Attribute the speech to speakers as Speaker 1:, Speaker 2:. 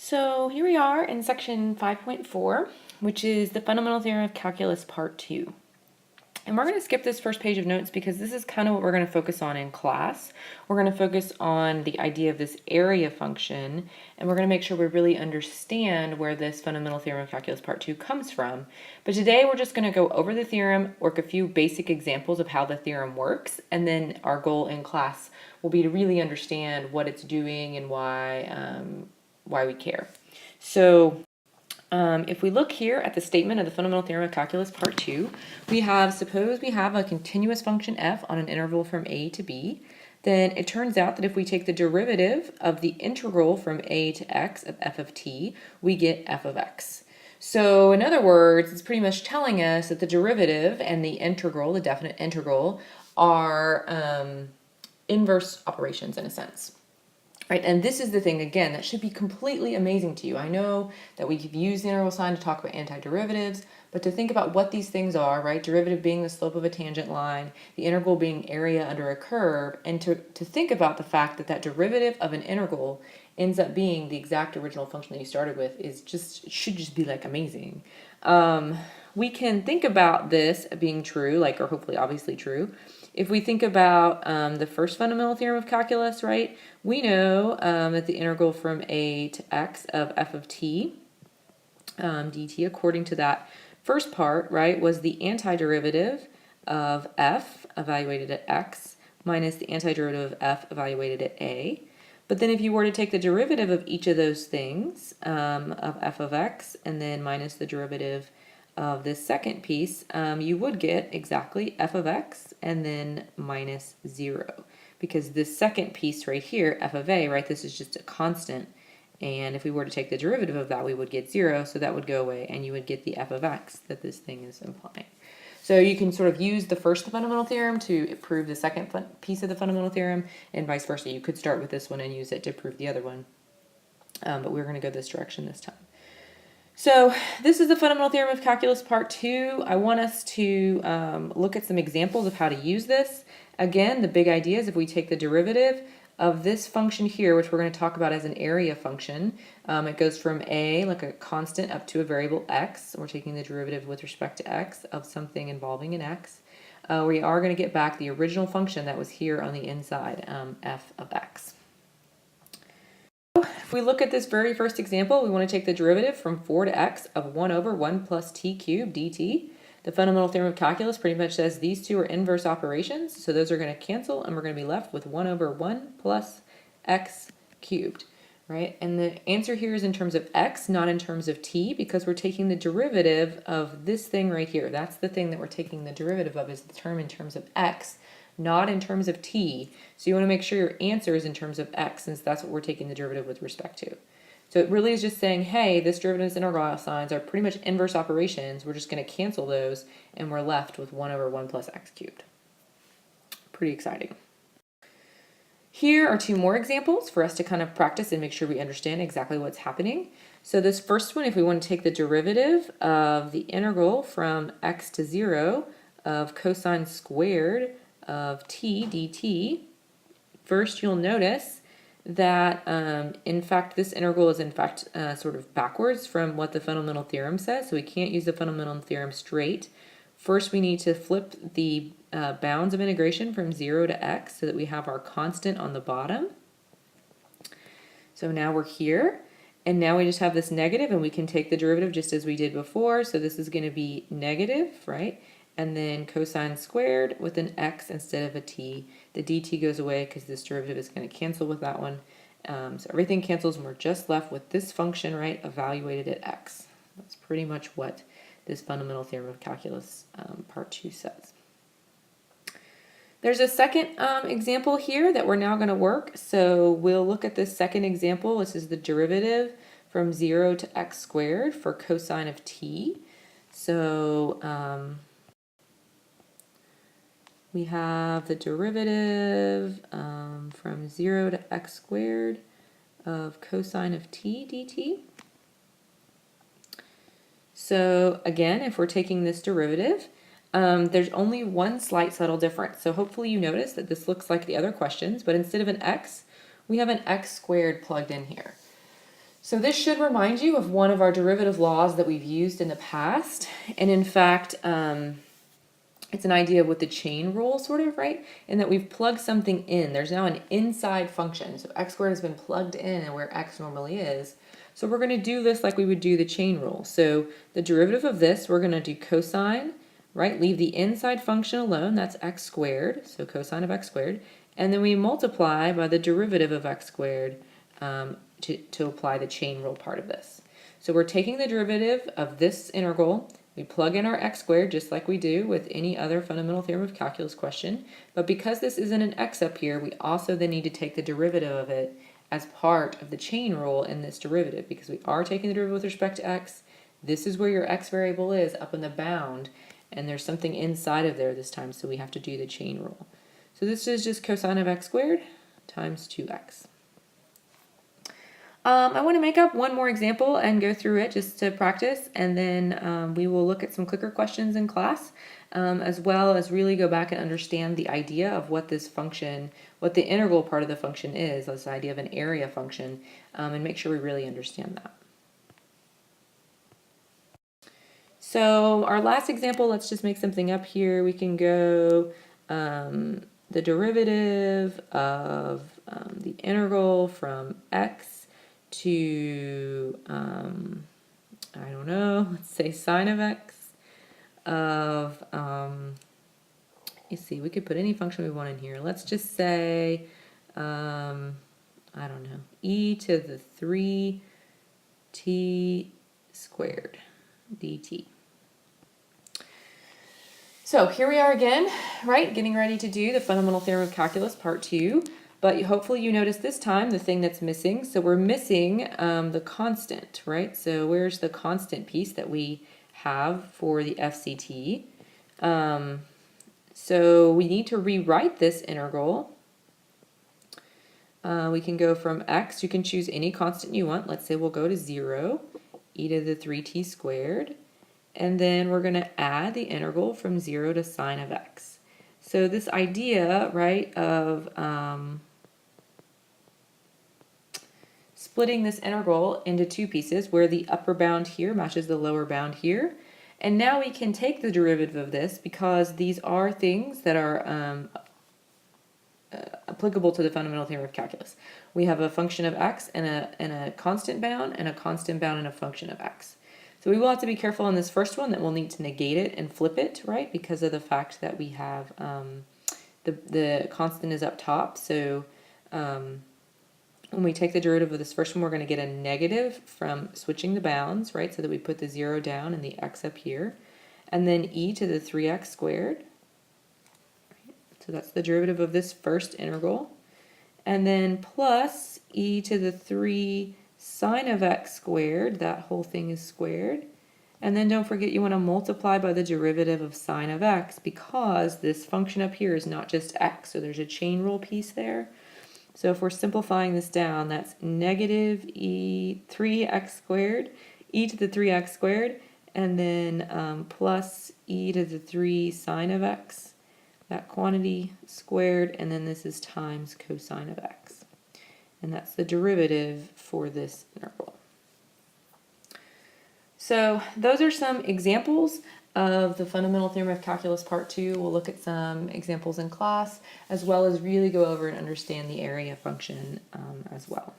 Speaker 1: So here we are in section 5.4, which is the fundamental theorem of calculus part 2. And we're going to skip this first page of notes because this is kind of what we're going to focus on in class. We're going to focus on the idea of this area function, and we're going to make sure we really understand where this fundamental theorem of calculus part 2 comes from. But today we're just going to go over the theorem, work a few basic examples of how the theorem works, and then our goal in class will be to really understand what it's doing and why we care. So if we look here at the statement of the fundamental theorem of calculus part 2, suppose we have a continuous function f on an interval from a to b, then it turns out that if we take the derivative of the integral from a to x of f of t, we get f of x. So in other words, it's pretty much telling us that the derivative and the integral, the definite integral, are inverse operations in a sense. Right, and this is the thing, again, that should be completely amazing to you. I know that we've used the integral sign to talk about antiderivatives, but to think about what these things are, right, derivative being the slope of a tangent line, the integral being area under a curve, and to think about the fact that that derivative of an integral ends up being the exact original function that you started with should just be like amazing. We can think about this being true, like, or hopefully obviously true, if we think about the first fundamental theorem of calculus, right, we know that the integral from a to x of f of t dt, according to that first part, right, was the antiderivative of f evaluated at x minus the antiderivative of f evaluated at a. But then if you were to take the derivative of each of those things, of f of x, and then minus the derivative of this second piece, you would get exactly f of x and then minus 0. Because this second piece right here, f of a, right, this is just a constant. And if we were to take the derivative of that, we would get 0, so that would go away, and you would get the f of x that this thing is implying. So you can sort of use the first fundamental theorem to prove the second piece of the fundamental theorem, and vice versa. You could start with this one and use it to prove the other one. But we're going to go this direction this time. So this is the fundamental theorem of calculus part 2. I want us to look at some examples of how to use this. Again, the big idea is if we take the derivative of this function here, which we're going to talk about as an area function, it goes from a, like a constant, up to a variable x. We're taking the derivative with respect to x of something involving an x. We are going to get back the original function that was here on the inside, f of x. If we look at this very first example, we want to take the derivative from 4 to x of 1 over 1 plus t cubed dt. The fundamental theorem of calculus pretty much says these two are inverse operations, so those are going to cancel, and we're going to be left with 1 over 1 plus x cubed, right? And the answer here is in terms of x, not in terms of t, because we're taking the derivative of this thing right here. That's the thing that we're taking the derivative of, is the term in terms of x, not in terms of t. So you want to make sure your answer is in terms of x, since that's what we're taking the derivative with respect to. So it really is just saying, hey, this derivative's integral signs are pretty much inverse operations. We're just going to cancel those, and we're left with 1 over 1 plus x cubed. Pretty exciting. Here are two more examples for us to kind of practice and make sure we understand exactly what's happening. So this first one, if we want to take the derivative of the integral from x to 0 of cosine squared of t dt, first you'll notice that in fact this integral is in fact sort of backwards from what the fundamental theorem says, so we can't use the fundamental theorem straight. First we need to flip the bounds of integration from 0 to x so that we have our constant on the bottom. So now we're here, and now we just have this negative, and we can take the derivative just as we did before, so this is going to be negative, right? And then cosine squared with an x instead of a t. The dt goes away because this derivative is going to cancel with that one. So everything cancels, and we're just left with this function, right, evaluated at x. That's pretty much what this fundamental theorem of calculus part 2 says. There's a second example here that we're now going to work. So we'll look at this second example. This is the derivative from 0 to x squared for cosine of t. So we have the derivative from 0 to x squared of cosine of t dt. So again, if we're taking this derivative, there's only one slight subtle difference. So hopefully you notice that this looks like the other questions, but instead of an x, we have an x squared plugged in here. So this should remind you of one of our derivative laws that we've used in the past. And in fact, it's an idea with the chain rule, sort of, right? In that we've plugged something in. There's now an inside function. So x squared has been plugged in and where x normally is. So we're going to do this like we would do the chain rule. So the derivative of this, we're going to do cosine, right? Leave the inside function alone. That's x squared. So cosine of x squared. And then we multiply by the derivative of x squared to apply the chain rule part of this. So we're taking the derivative of this integral. We plug in our x squared just like we do with any other fundamental theorem of calculus question. But because this isn't an x up here, we also then need to take the derivative of it as part of the chain rule in this derivative, because we are taking the derivative with respect to x. This is where your x variable is up in the bound, and there's something inside of there this time, so we have to do the chain rule. So this is just cosine of x squared times 2x. I want to make up one more example and go through it just to practice, and then we will look at some clicker questions in class, as well as really go back and understand the idea of what this function, what the integral part of the function is, this idea of an area function, and make sure we really understand that. So our last example, let's just make something up here. We can go the derivative of the integral from x to, I don't know, let's say sine of x of, you see, we could put any function we want in here. Let's just say, I don't know, e to the 3t squared dt. So here we are again, right, getting ready to do the fundamental theorem of calculus part 2. But hopefully you notice this time the thing that's missing. So we're missing the constant, right? So where's the constant piece that we have for the FCT? So we need to rewrite this integral. We can go from x, you can choose any constant you want. Let's say we'll go to 0, e to the 3t squared. And then we're going to add the integral from 0 to sine of x. So this idea, right, of splitting this integral into two pieces where the upper bound here matches the lower bound here. And now we can take the derivative of this because these are things that are applicable to the fundamental theorem of calculus. We have a function of x and a constant bound and a constant bound and a function of x. So we will have to be careful on this first one that we'll need to negate it and flip it, right? Because of the fact that we have the constant is up top. So when we take the derivative of this first one, we're going to get a negative from switching the bounds, right? So that we put the 0 down and the x up here. And then e to the 3x squared. So that's the derivative of this first integral. And then plus e to the 3 sine of x squared, that whole thing is squared. And then don't forget you want to multiply by the derivative of sine of x because this function up here is not just x, so there's a chain rule piece there. So if we're simplifying this down, that's negative 3x squared, e to the 3x squared, and then plus e to the 3 sine of x, that quantity squared, and then this is times cosine of x. And that's the derivative for this integral. So those are some examples of the fundamental theorem of calculus part 2. We'll look at some examples in class as well as really go over and understand the area function as well.